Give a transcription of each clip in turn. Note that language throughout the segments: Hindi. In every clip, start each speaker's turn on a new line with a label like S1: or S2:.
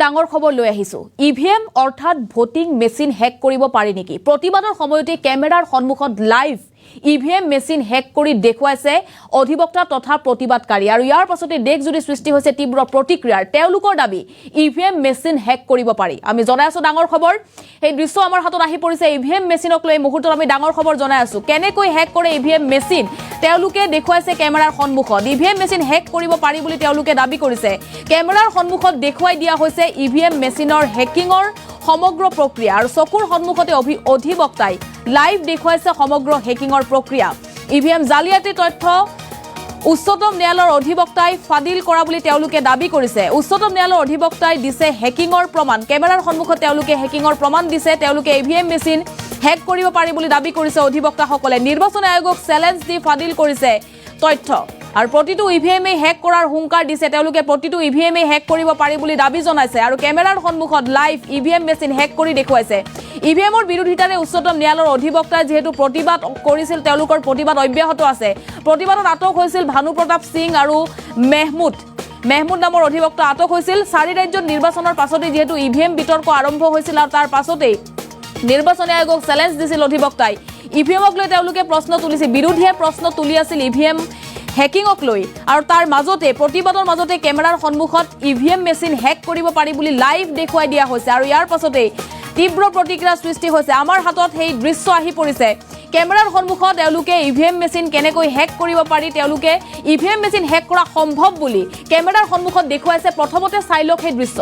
S1: ডাঙৰ খবৰ লৈ আহিছো ইভিএম অৰ্থাৎ ভোটিং মেচিন হেক কৰিব পাৰি নেকি প্ৰতিবাদৰ সময়তে কেমেৰাৰ সন্মুখত লাইভ ইভিএম মেচিন হেক কৰি দেখুৱাইছে অধিবক্তা তথা প্ৰতিবাদকাৰী আৰু ইয়াৰ পাছতে দেশ জুৰি সৃষ্টি হৈছে তীব্ৰ প্ৰতিক্ৰিয়াৰ তেওঁলোকৰ দাবী ইভিএম মেচিন হেক কৰিব পাৰি আমি জনাই আছো ডাঙৰ খবৰ এই দৃশ্য আমাৰ হাতত আহি পৰিছে ইভিএম মেচিনক লৈ মুহূৰ্তত আমি ডাঙৰ খবৰ জনাই আছো কেনেকৈ হেক কৰে ইভিএম মেচিন তেওঁলোকে দেখুৱাইছে কেমেৰাৰ সন্মুখত ইভিএম মেচিন হেক কৰিব পাৰি বুলি তেওঁলোকে দাবী কৰিছে কেমেৰাৰ সন্মুখত দেখুৱাই দিয়া হৈছে ইভিএম মেচিনৰ হেকিংৰ সমগ্ৰ প্ৰক্ৰিয়া আৰু চকুৰ সন্মুখতে অধিবক্তাই লাইভ দেখুৱাইছে সমগ্ৰ হেকিংৰ প্ৰক্ৰিয়া ইভিএম জালিয়াতি তথ্য উচ্চতম ন্যায়ালয়ৰ অধিবক্তাই ফাদিল কৰা বুলি তেওঁলোকে দাবী কৰিছে উচ্চতম ন্যায়ালয়ৰ অধিবক্তাই দিছে হেকিংৰ প্ৰমাণ কেমেৰাৰ সন্মুখত তেওঁলোকে হেকিংৰ প্ৰমাণ দিছে তেওঁলোকে ইভিএম মেচিন হেক কৰিব পাৰি বুলি দাবী কৰিছে অধিবক্তাসকলে নিৰ্বাচন আয়োগক চ্যালেঞ্জ দি ফাদিল কৰিছে তথ্য আৰু প্ৰতিটো ইভিএমে হেক কৰাৰ হুংকাৰ দিছে তেওঁলোকে প্ৰতিটো ইভিএমে হেক কৰিব পাৰি বুলি দাবী জনাইছে আৰু কেমেৰাৰ সন্মুখত লাইভ ইভিএম মেচিন হেক কৰি দেখুৱাইছে ইভিএমৰ বিৰোধিতাৰে উচ্চতম ন্যায়ালয়ৰ অধিবক্তাই যেহেতু প্ৰতিবাদ কৰিছিল তেওঁলোকৰ প্ৰতিবাদ অব্যাহত আছে প্ৰতিবাদত আটক হৈছিল ভানু প্ৰতাপ সিং আৰু মেহমুদ নামৰ অধিবক্তা আটক হৈছিল চাৰি ৰাজ্যৰ নিৰ্বাচনৰ পাছতে যেহেতু ইভিএম বিতৰ্ক আৰম্ভ হৈছিল আৰু তাৰ পাছতে নিৰ্বাচন আয়োগক চ্যালেঞ্জ দিছিল অধিবক্তাই ইভিএমক লৈ তেওঁলোকে প্ৰশ্ন তুলিছিল বিৰোধীয়ে প্ৰশ্ন তুলি আছিল ইভিএম হেকিংক লৈ আৰু তাৰ মাজতে প্ৰতিবাদৰ মাজতে কেমেৰাৰ সন্মুখত ইভিএম মেচিন হেক কৰিব পাৰি বুলি লাইভ দেখুৱাই দিয়া হৈছে আৰু ইয়াৰ পাছতে তীব্ৰ প্ৰতিক্ৰিয়া সৃষ্টি হৈছে আমাৰ হাতত সেই দৃশ্য আহি পৰিছে কেমেৰাৰ সন্মুখত তেওঁলোকে ইভিএম মেচিন কেনেকৈ হেক কৰিব পাৰি তেওঁলোকে ইভিএম মেচিন হেক কৰা সম্ভৱ বুলি কেমেৰাৰ সন্মুখত দেখুৱাইছে প্ৰথমতে চাই লওক সেই দৃশ্য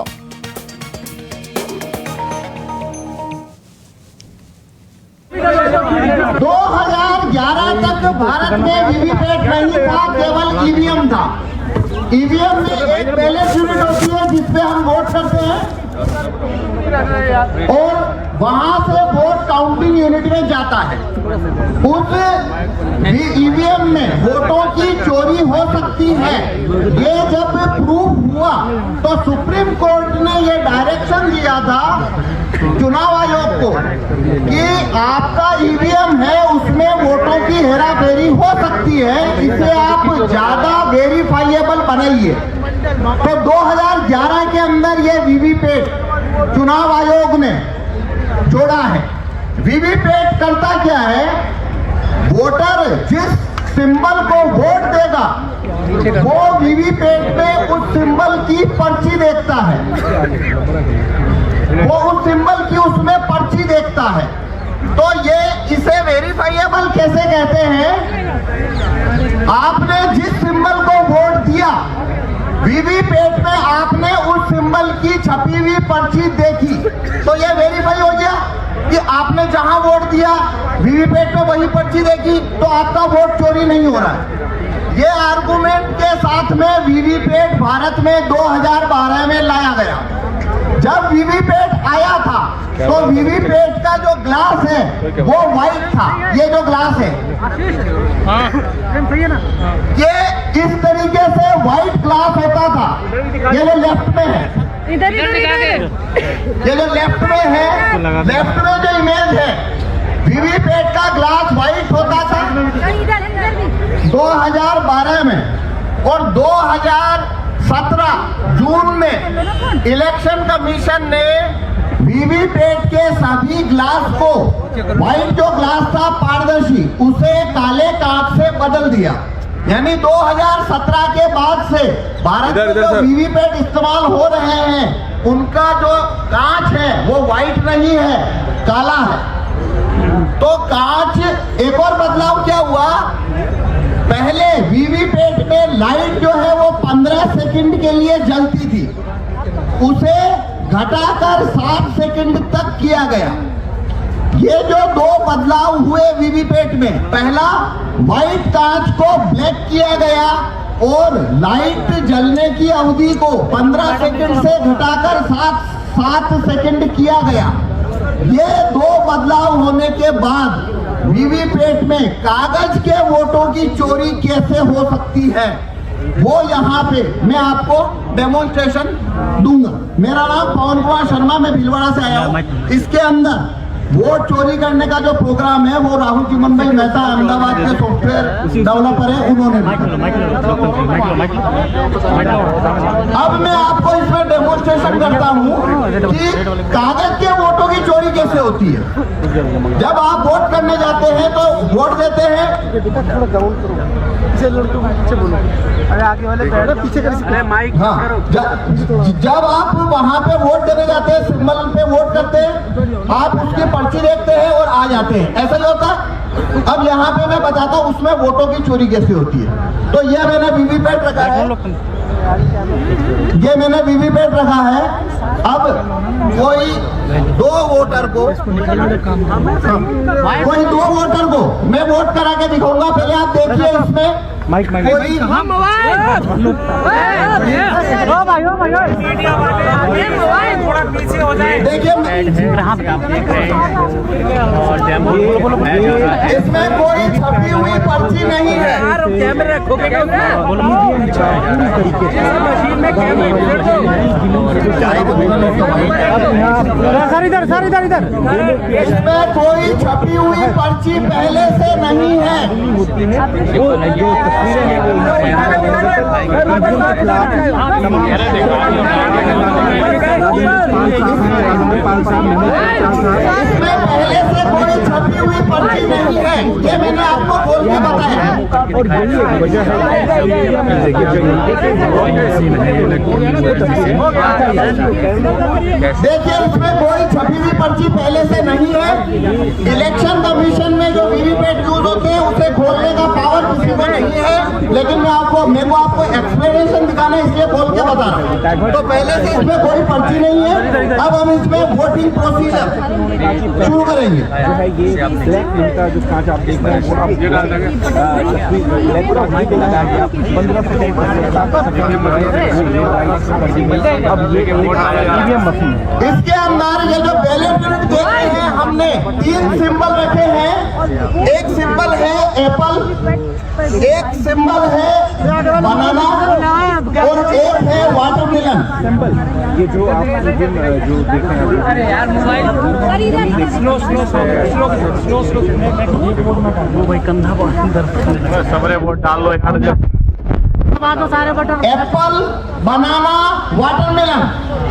S2: 2011 तक भारत में वीवीपैट नहीं था केवल ईवीएम था ईवीएम में एक बैलेट यूनिट होती है जिसपे हम वोट करते हैं और वहां से वोट काउंटिंग यूनिट में जाता है उस ईवीएम में वोटों की चोरी हो सकती है ये जब प्रूफ हुआ तो सुप्रीम कोर्ट ने ये डायरेक्शन दिया था चुनाव आयोग को कि आपका ईवीएम है उसमें वोटों की हेराफेरी हो सकती है इसे आप ज्यादा वेरीफाइएबल बनाइए तो 2011 के अंदर ये वीवीपैट चुनाव आयोग ने जोड़ा है वीवीपैट करता क्या है वोटर जिस सिंबल को वोट देगा वो वीवीपैट में उस सिंबल की पर्ची देखता है वो उस सिंबल की उसमें पर्ची देखता है तो ये इसे वेरीफाइएबल कैसे कहते हैं आपने जिस सिंबल को वोट दिया वीवीपैट में आपने उस सिंबल की छपी हुई पर्ची देखी तो ये वेरीफाई हो गया कि आपने जहां वोट दिया वीवीपैट में वही पर्ची देखी तो आपका वोट चोरी नहीं हो रहा है ये आर्गुमेंट के साथ में वीवीपैट भारत में 2012 में लाया गया जब वीवीपैट आया था तो वीवीपैट का जो ग्लास है वो व्हाइट था ये जो ग्लास है ये इस तरीके से व्हाइट ग्लास होता था ये जो लेफ्ट में है ये जो लेफ्ट में है लेफ्ट में जो इमेज है वीवीपैट का ग्लास व्हाइट होता था 2012 में और 2017 जून में इलेक्शन कमीशन ने वीवीपैट के सभी ग्लास को व्हाइट जो ग्लास था पारदर्शी उसे काले कांच से बदल दिया यानी 2017 के बाद से भारत में जो वीवीपैट इस्तेमाल हो रहे हैं उनका जो कांच है वो व्हाइट नहीं है काला है तो कांच एक और बदलाव क्या हुआ पहले वीवीपैट में लाइट जो है वो 15 सेकंड के लिए जलती थी उसे घटाकर 7 सेकंड तक किया गया ये जो दो बदलाव हुए वीवीपैट में पहला व्हाइट कांच को ब्लैक किया गया और लाइट जलने की अवधि को 15 सेकंड से घटाकर 7 सेकंड किया गया ये दो बदलाव होने के बाद वीवीपैट में कागज के वोटों की चोरी कैसे हो सकती है वो यहाँ पे मैं आपको डेमोन्स्ट्रेशन दूंगा मेरा नाम पवन कुमार शर्मा मैं भीलवाड़ा से आया हूँ इसके अंदर वोट चोरी करने का जो प्रोग्राम है वो राहुल चिमन भाई मेहता अहमदाबाद के सॉफ्टवेयर डेवलपर है, उन्होंने। अब मैं आपको इसमें डेमोन्स्ट्रेशन करता हूँ कि कागज के वोटों की चोरी कैसे होती है। जब आप वोट करने जाते हैं तो वोट देते हैं,
S3: अरे आगे वाले पीछे कर माइक।
S2: हाँ, जब आप वहां पे वोट देने जाते हैं, सिंबल पे वोट करते हैं, आप उसकी पर्ची देखते हैं और आ जाते हैं, ऐसा ही होता है। अब यहाँ पे मैं बताता हूँ उसमें वोटों की चोरी कैसे होती है। तो ये मैंने वीवीपैट रखा है, ये मैंने वीवीपैट रखा है। अब कोई दो वोटर को मैं वोट करा के दिखाऊंगा। पहले आप देखिए इसमें
S3: माइक माइक
S2: कोई
S3: थोड़ा पीछे हो जाए।
S2: देखिए इसमें कोई छपी हुई पर्ची नहीं है।
S3: कैमरा खोके सर इधर
S2: इसमें कोई छपी हुई पर्ची पहले से नहीं है। इसमें पहले से कोई छपी हुई पर्ची नहीं है, ये मैंने आपको बोल के बताया। देखिए इसमें कोई छपी हुई पर्ची पहले से नहीं है। इलेक्शन कमीशन में जो वीवीपैट यूज होते हैं उसे खोलने का पावर किसी को नहीं है, लेकिन मेरे को आपको एक्सप्लेनेशन दिखाना है, इसलिए बोल के बता रहा हूँ। तो पहले से इसमें कोई पर्ची नहीं है। अब हम इसमें वोटिंग प्रोसीजर शुरू करेंगे।
S3: ये ब्लैक फिल्म का जो कांच आप देख रहे हैं वो अब ये ईवीएम मशीन है।
S2: इसके अंदर ये जो बैलेट यूनिट देख रहे हैं, हमने 3 सिंबल रखे हैं। एक सिंबल है एप्पल, एक सिंबल है बनाना और एक है वाटरमेलन।
S3: ये जो आप जो देख रहे हैं, अरे यार मोबाइल स्लो वो भाई कंधा अंदर सबरे वोट डाल लो एक सारे बटन।
S2: एप्पल, बनाना, वाटरमेलन,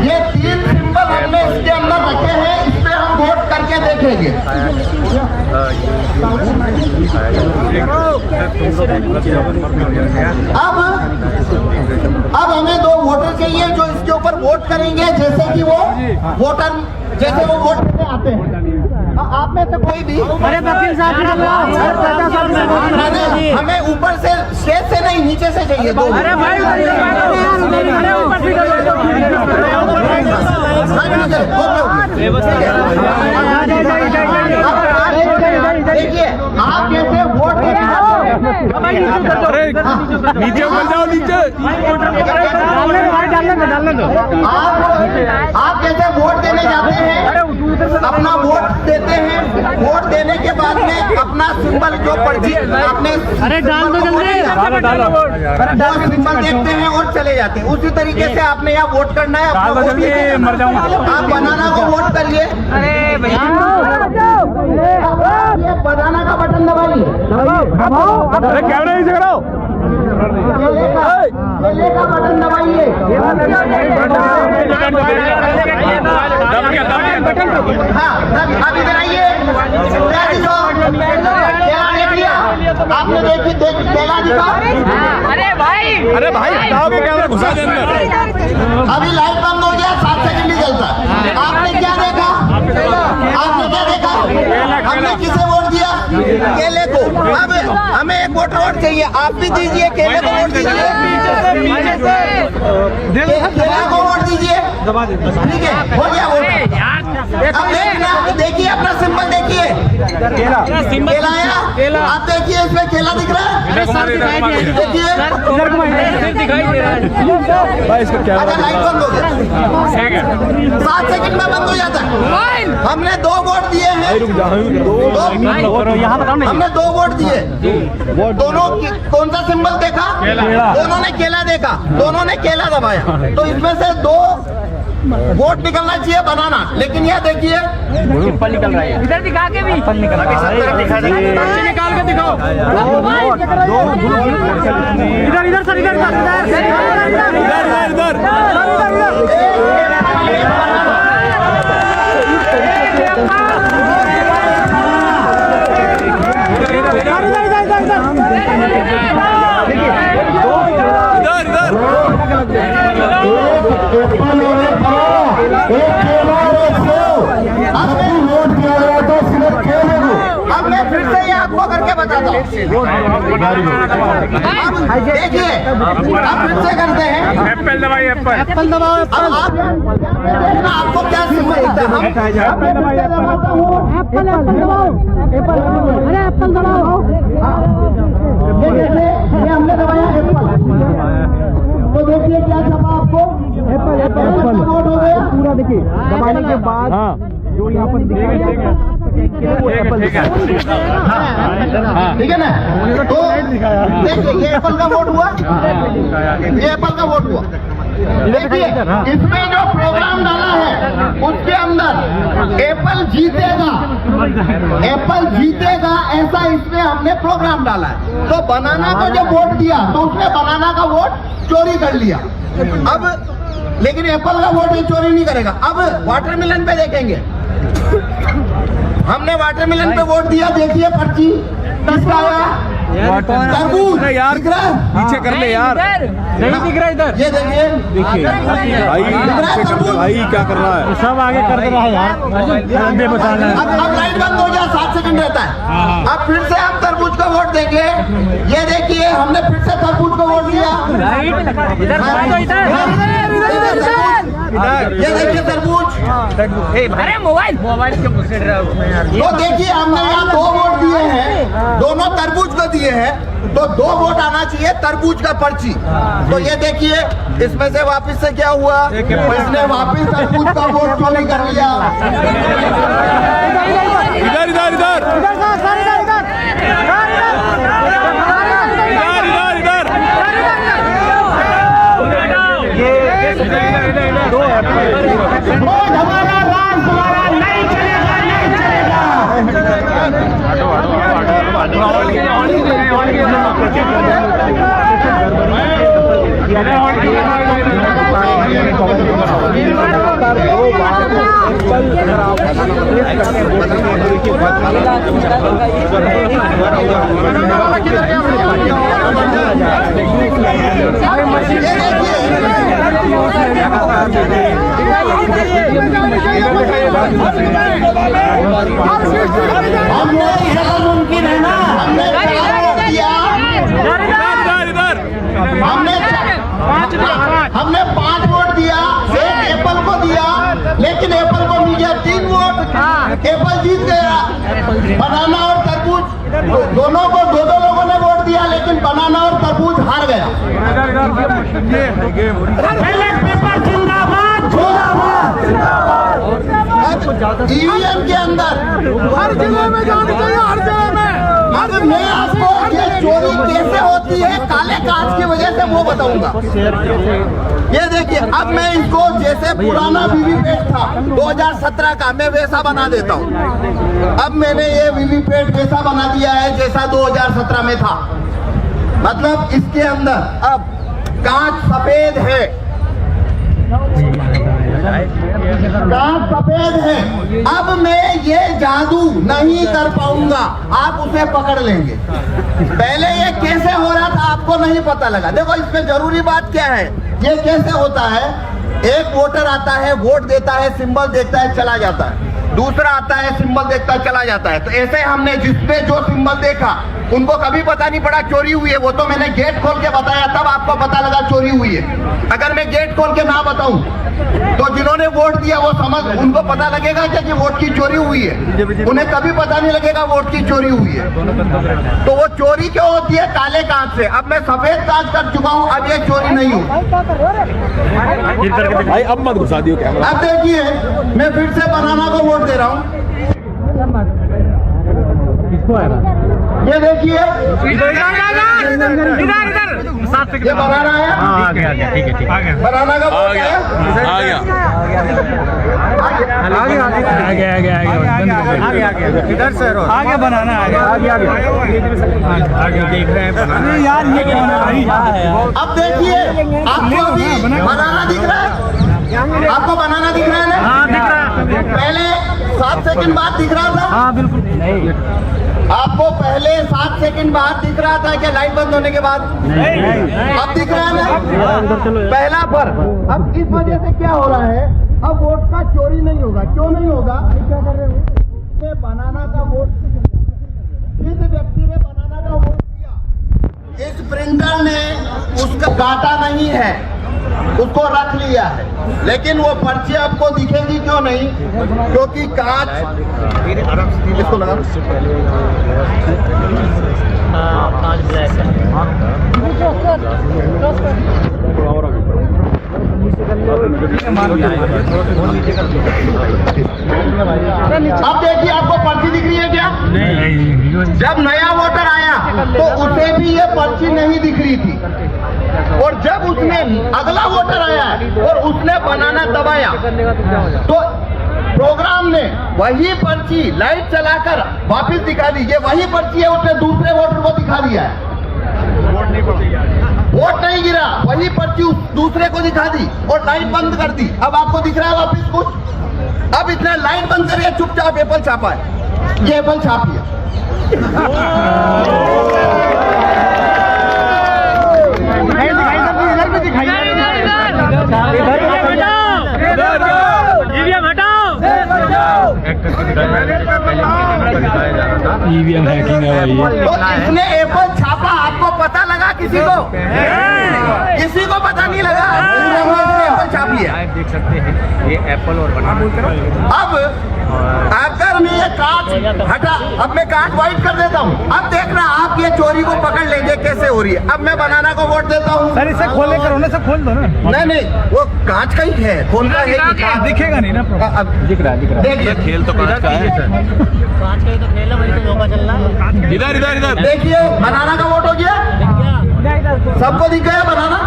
S2: ये 3 सिंबल हमने इसके अंदर रखे हैं। इस पे हम वोट करके देखेंगे। अब हमें 2 वोटर चाहिए जो इसके ऊपर वोट करेंगे, जैसे कि वो वोटर जैसे वो वोट करने आते हैं। आप में से कोई भी,
S3: अरे वकील साहब
S2: हमें ऊपर से स्टेज से नहीं, नीचे से चाहिए।
S3: अरे भाई
S2: देखिए आप कैसे वोट
S3: नीचे बन जाओ, नीचे डालने दो।
S2: आप कैसे वोट देने जाते हैं, अपना वोट देते हैं। वोट देने के बाद में अपना सिंबल जो पर्ची आपने,
S3: अरे डाल दो जल्दी,
S2: वो सिंबल देखते हैं और चले जाते हैं। उसी तरीके से आपने यहाँ वोट करना है। अपना वोट देके
S3: मर जाऊंगा।
S2: आप बनाना को वोट करिए।
S3: अरे भैया
S2: ये बनाना का बटन दबाइए।
S3: अरे कैमरा नीचे कराओ।
S2: केले का बटन दबाइए। हाँ, अब इधर आइए। आपने देखी केला दिखा।
S3: अरे भाई हटाओगे कैमरा, घुसा दे अंदर।
S2: अभी लाइट बंद हो गया, 7 सेकंड ही चलता है। आपने क्या देखा? आपने क्या देखा? हमने किसे वोट दिया? केले को। अब हमें एक वोट चाहिए, आप भी दीजिए। केले को वोट दीजिए, केले को वोट दीजिए। ठीक है, हो गया वोट। अब देखिए अपना सिंबल देखिए, केला आया। आप देखिए इसमें केला दिख रहा है, देखिए। अच्छा लाइट बंद हो गया, 7 सेकंड में बंद हो जाता है। हमने 2 वोट दिए हैं, हमने 2 वोट दिए। दोनों कौन सा सिंबल देखा? दोनों ने केला देखा, दोनों ने केला दबाया। तो इसमें से 2 वोट निकलना चाहिए बनाना, लेकिन यह देखिए
S3: एप्पल निकल रहा है, इधर दिखा के भी एप्पल निकल रहा है, निकाल के दिखाओ, इधर इधर सर, इधर
S2: अब मैं फिर से ये आपको करके बताता हूँ। देखिए अब फिर से करते हैं,
S3: एप्पल दबाइए, एप्पल
S2: दबाओ। अब आप आपको क्या सिंबल दिखता है? एप्पल दबाओ। ये हमने दबाया एप्पल, तो देखिए क्या छपा आपको, एप्पल वोट हो गया पूरा। देखिए दबाने के बाद जो यहाँ पर दिखेगा ठीक है ना, तो देखिए ये एप्पल का वोट हुआ, ये एप्पल का वोट हुआ। देखिए इसमें जो प्रोग्राम डाला है उसके अंदर एप्पल जीतेगा, एप्पल जीतेगा ऐसा इसमें हमने प्रोग्राम डाला है। तो बनाना को जब वोट दिया तो उसने बनाना का वोट चोरी कर लिया। अब लेकिन एप्पल का वोट ये चोरी नहीं करेगा। अब वाटरमेलन पे देखेंगे, हमने वाटरमेलन पे वोट दिया, देखिए पर्ची किसका आया, तरबूज यार, दिख रहा है?
S3: पीछे कर ले यार, नहीं दिख रहा इधर,
S2: ये देखिए
S3: भाई क्या कर रहा है, सब आगे कर रहा है यार, बताना है।
S2: अब लाइट बंद हो जाए, 7 सेकंड रहता है। अब फिर से हम तरबूज का वोट देंगे, ये देखिए हमने फिर से तरबूज को वोट दिया, ये देखिए तरबूज,
S3: अरे मोबाइल क्यों घुसेड़ रहा है उसमें यार।
S2: तो देखिए हमने यहाँ 2 वोट दिए हैं, दोनों तरबूज को दिए हैं, तो 2 वोट आना चाहिए तरबूज का पर्ची। तो ये देखिए इसमें से वापस से क्या हुआ, इसने वापस तरबूज का वोट चोरी कर लिया।
S3: इधर इधर इधर
S2: हमारा राज हमारा नहीं चलेगा, नहीं मुमकिन है ना, हमने 5 वोट दिया, एक एप्पल को दिया, लेकिन एप्पल को मिल गया 3 वोट, एप्पल जीत गया। बनाना और तरबूज दोनों को 2-2 लोगों ने वोट दिया, लेकिन बनाना और तरबूज हार गया। ईवीएम के अंदर हर जिले में जानी चाहिए, हर जिले में। अब मैं आपको ये चोरी कैसे होती है काले कांच की वजह से वो बताऊंगा। ये देखिए अब मैं इसको जैसे पुराना वीवीपैट था 2017 का, मैं वैसा बना देता हूँ। अब मैंने ये वीवीपैट वैसा बना दिया है जैसा 2017 में था, मतलब इसके अंदर अब कांच सफेद है, कांच सफेद है। अब मैं ये जादू नहीं कर पाऊंगा, आप उसे पकड़ लेंगे। पहले ये कैसे हो रहा था आपको नहीं पता लगा। देखो इसमें जरूरी बात क्या है, ये कैसे होता है, एक वोटर आता है, वोट देता है, सिंबल देखता है, चला जाता है, दूसरा आता है, सिंबल देखता है, चला जाता है। तो ऐसे हमने जिसने जो सिंबल देखा उनको कभी पता नहीं पड़ा चोरी हुई है। वो तो मैंने गेट खोल के बताया तब आपको पता लगा चोरी हुई है। अगर मैं गेट खोल के ना बताऊं तो जिन्होंने वोट दिया वो समझ, उनको पता लगेगा क्या कि वोट की चोरी हुई है? उन्हें कभी पता नहीं लगेगा वोट की चोरी हुई है। तो वो चोरी क्यों होती है? काले कांच से। अब मैं सफेद कांच कर चुका हूं, अब ये चोरी नहीं हुई।
S3: भाई अब मत घुसा दियो कैमरा।
S2: अब देखिए मैं फिर से बनाना को वोट दे रहा हूँ, ये देखिए
S3: इधर 7 सेकंड
S2: ये बनाना है,
S3: आ गया ठीक है आ गया
S2: बनाना का वोट आया,
S3: इधर से आ गया बनाना आ गया देख रहे हैं बनाना यार ये कौन है भाई
S2: अब देखिए आपको अभी बनाना दिख रहा है, आपको बनाना दिख रहा है ना?
S3: हाँ दिख रहा है
S2: पहले 7 सेकंड बाद दिख रहा था,
S3: हाँ बिल्कुल
S2: आपको पहले 7 सेकंड बाद दिख रहा था क्या लाइट बंद होने के बाद? अब दिख रहा है ना? पहला फर्क। अब इस वजह से क्या हो रहा है, अब वोट का चोरी नहीं होगा। क्यों नहीं होगा? क्या कर रहे हो? बनाना का वोट, जिस व्यक्ति ने बनाना का वोट दिया, इस प्रिंटर ने उसका काटा नहीं है, उसको रख लिया है, लेकिन वो पर्ची आपको दिखेगी क्यों नहीं? क्योंकि कांच इसको लगा अब देखिए आपको पर्ची दिख रही है क्या?
S3: नहीं
S2: जब नया वोटर आया तो उसे भी ये पर्ची नहीं दिख रही थी, और जब उसने अगला वोटर आया और उसने बनाना दबाया तो प्रोग्राम ने वही पर्ची लाइट चलाकर वापस दिखा दी। ये वही पर्ची है, उसने दूसरे वोटर को दिखा दिया है। वोट नहीं गिरा, वही पर्ची उस दूसरे को दिखा दी और लाइट बंद कर दी। अब आपको दिख रहा है वापस कुछ? अब इसने लाइट बंद करिए, चुपचाप एप्पल छापा है, ये एप्पल छाप लिया।
S3: ईवीएम हैकिंग है भाई।
S2: तो इसने एप्पल छापा, आपको पता लगा? किसी को पता नहीं लगा, एप्पल छाप लिया।
S3: देख सकते हैं ये एप्पल और बनाना।
S2: अब अगर मैं ये कांच हटा, अब मैं कांच व्हाइट कर देता हूँ, अब देखना आप ये चोरी को पकड़ लेंगे कैसे हो रही है। अब मैं बनाना को वोट देता हूँ।
S3: सर इसे खोले करो ना, सब खोल दो ना।
S2: नहीं वो कांच का ही है, खोल का है कि कांच?
S3: दिखेगा नहीं ना।
S2: अब
S3: दिख रहा है
S2: देखिए,
S3: खेल तो कांच का है।
S4: कांच का ही तो खेल है, वही तो धोखा चल रहा है।
S3: इधर
S2: देखिए बनाना का वोट हो गया, सबको दिख गया बनाना।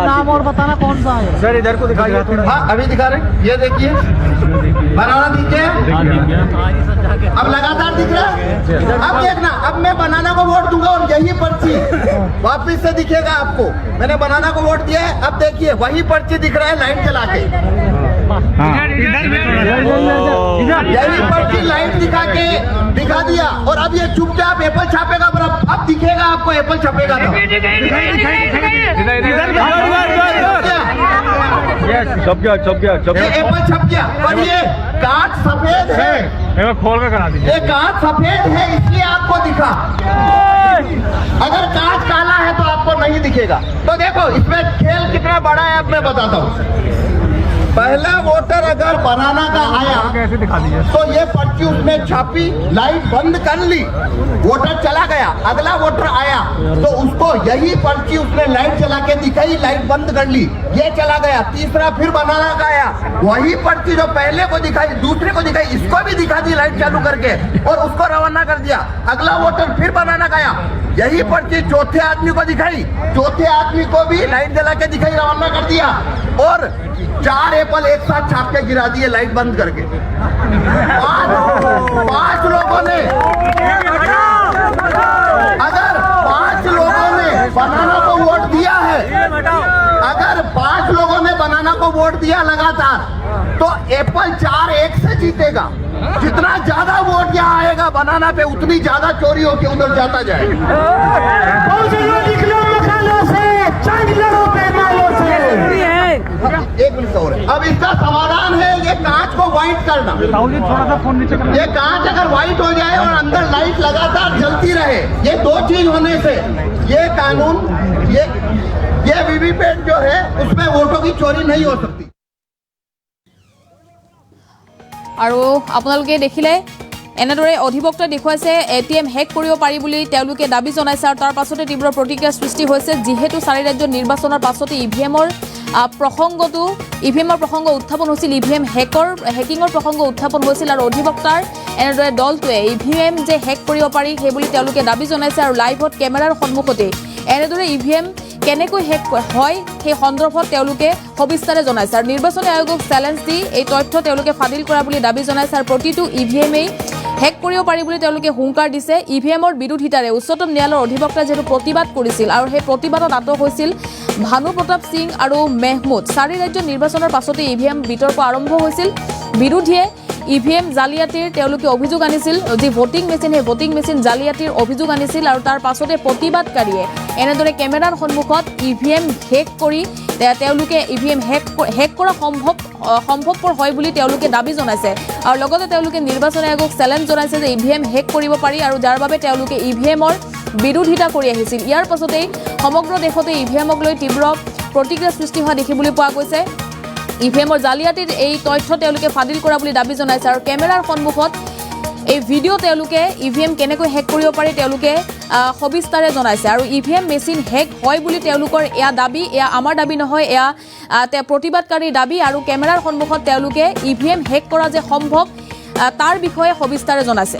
S4: नाम और बताना कौन सा है?
S3: सर इधर को दिखाइए थोड़ा।
S2: हाँ अभी दिखा रहे, ये देखिए बनाना दिख गया। अब लगातार दिख रहा है। अब देखना, अब मैं बनाना को वोट दूंगा और यही पर्ची वापिस से दिखेगा आपको। मैंने बनाना को वोट दिया है, अब देखिए वही पर्ची दिख रहा है लाइट जला के। यही पर्ची लाइट दिखा दिया, और अब ये चुपचाप एप्पल छापेगा। अब दिखेगा आपको एप्पल छपेगा तो।
S3: छप गया
S2: ये एप्पल छप गया, पर ये कांच सफेद है।
S3: खोल कर करा दीजिए।
S2: ये कांच सफेद है इसलिए आपको दिखा, अगर कांच काला है तो आपको नहीं दिखेगा। तो देखो इसमें खेल कितना बड़ा है, अब मैं बताता हूँ। पहला वोटर अगर बनाना का आया
S3: कैसे दिखा दीजिए।
S2: तो ये पर्ची उसने छापी, लाइट बंद कर ली, वोटर चला गया। अगला वोटर आया तो उसको यही पर्ची उसने लाइट चला के दिखाई, लाइट बंद कर ली, ये चला गया। तीसरा फिर बनाना का आया, वही पर्ची जो पहले को दिखाई दूसरे को दिखाई, इसको भी दिखा दी लाइट चालू करके और उसको रवाना कर दिया। अगला वोटर फिर बनाना का आया, यही पर्ची चौथे आदमी को दिखाई, चौथे आदमी को भी लाइट जला के दिखाई, रवाना कर दिया, और 4 एप्पल एक साथ छाप के गिरा दिए लाइट बंद करके। 5 लोगों ने, अगर 5 लोगों ने बनाना को वोट दिया है, अगर 5 लोगों ने बनाना को वोट दिया लगातार, तो एप्पल 4-1 से जीतेगा। जितना ज्यादा वोट यहाँ आएगा बनाना पे, उतनी ज्यादा चोरी होके उधर जाता जाएगा। एक मिनट और है। अब इसका समाधान है ये कांच को व्हाइट करना।
S3: थोड़ा सा फोन नीचे करना।
S2: ये कांच अगर व्हाइट हो जाए और अंदर लाइट लगातार जलती रहे, ये 2 चीज होने से ये कानून, ये वीवीपैट जो है उसमें वोटों की चोरी नहीं हो सकती।
S1: আৰু আপোনালোকে দেখিলে এনেদৰে অধিবক্তাই দেখুৱাইছে এটিএম হেক কৰিব পাৰি বুলি তেওঁলোকে দাবী জনাইছে, আৰু তাৰ পাছতে তীব্ৰ প্ৰতিক্ৰিয়াৰ সৃষ্টি হৈছে। যিহেতু 4 ৰাজ্যৰ নিৰ্বাচনৰ পাছতে ইভিএমৰ প্ৰসংগটো ইভিএমৰ প্ৰসংগ উত্থাপন হৈছিল ইভিএম হেকিঙৰ প্ৰসংগ উত্থাপন হৈছিল আৰু অধিবক্তাৰ এনেদৰে দলটোৱে ইভিএম যে হেক কৰিব পাৰি সেই বুলি তেওঁলোকে দাবী জনাইছে আৰু লাইভত কেমেৰাৰ সন্মুখতে এনেদৰে ইভিএম কেনেকৈ হেক হয় সেই সন্দৰ্ভত তেওঁলোকে সবিস্তাৰে জনাইছে আৰু নিৰ্বাচনী আয়োগক চেলেঞ্জ দি এই তথ্য তেওঁলোকে ফাদিল কৰা বুলি দাবী জনাইছে আৰু প্ৰতিটো ইভিএমেই হেক কৰিব পাৰি বুলি তেওঁলোকে হুংকাৰ দিছে ইভিএমৰ বিৰোধিতাৰে উচ্চতম ন্যায়ালয়ৰ অধিবক্তাই যেটো প্ৰতিবাদ কৰিছিল আৰু সেই প্ৰতিবাদত আটক হৈছিল ভানু প্ৰতাপ সিং আৰু মেহমুদ 4 ৰাজ্য নিৰ্বাচনৰ পাছতে ইভিএম বিতৰ্ক আৰম্ভ হৈছিল বিৰোধীয়ে ইভিএম জালিয়াতিৰ তেওঁলোকে অভিযোগ আনিছিল যে ভোটিং মেচিন হে ভোটিং মেচিন জালিয়াতিৰ অভিযোগ আনিছিল আৰু তাৰ পাছতে প্ৰতিবাদকাৰীয়ে এনেদৰে কেমেৰাৰ সন্মুখত ইভিএম হেক কৰি তেওঁলোকে ইভিএম হেক কৰা সম্ভৱপৰ হয় বুলি তেওঁলোকে দাবী জনাইছে আৰু লগতে তেওঁলোকে নিৰ্বাচন আয়োগক চেলেঞ্জ জনাইছে যে ইভিএম হেক কৰিব পাৰি আৰু যাৰ বাবে তেওঁলোকে ইভিএমৰ বিৰোধিতা কৰি আহিছিল ইয়াৰ পাছতে সমগ্ৰ দেশতে ইভিএমক লৈ তীব্ৰ প্ৰতিক্ৰিয়া সৃষ্টি হোৱা দেখিবলৈ পোৱা গৈছে ইভিএমৰ জালিয়াতিৰ এই তথ্য তেওঁলোকে ফাদিল কৰা বুলি দাবী জনাইছে আৰু কেমেৰাৰ সন্মুখত এই ভিডিঅ' তেওঁলোকে ইভিএম কেনেকৈ হেক কৰিব পাৰি তেওঁলোকে সবিস্তাৰে জনাইছে আৰু ইভিএম মেচিন হেক হয় বুলি তেওঁলোকৰ এয়া দাবী এয়া আমাৰ দাবী নহয় এয়া প্ৰতিবাদকাৰীৰ দাবী আৰু কেমেৰাৰ সন্মুখত তেওঁলোকে ইভিএম হেক কৰা যে সম্ভৱ তাৰ বিষয়ে সবিস্তাৰে জনাইছে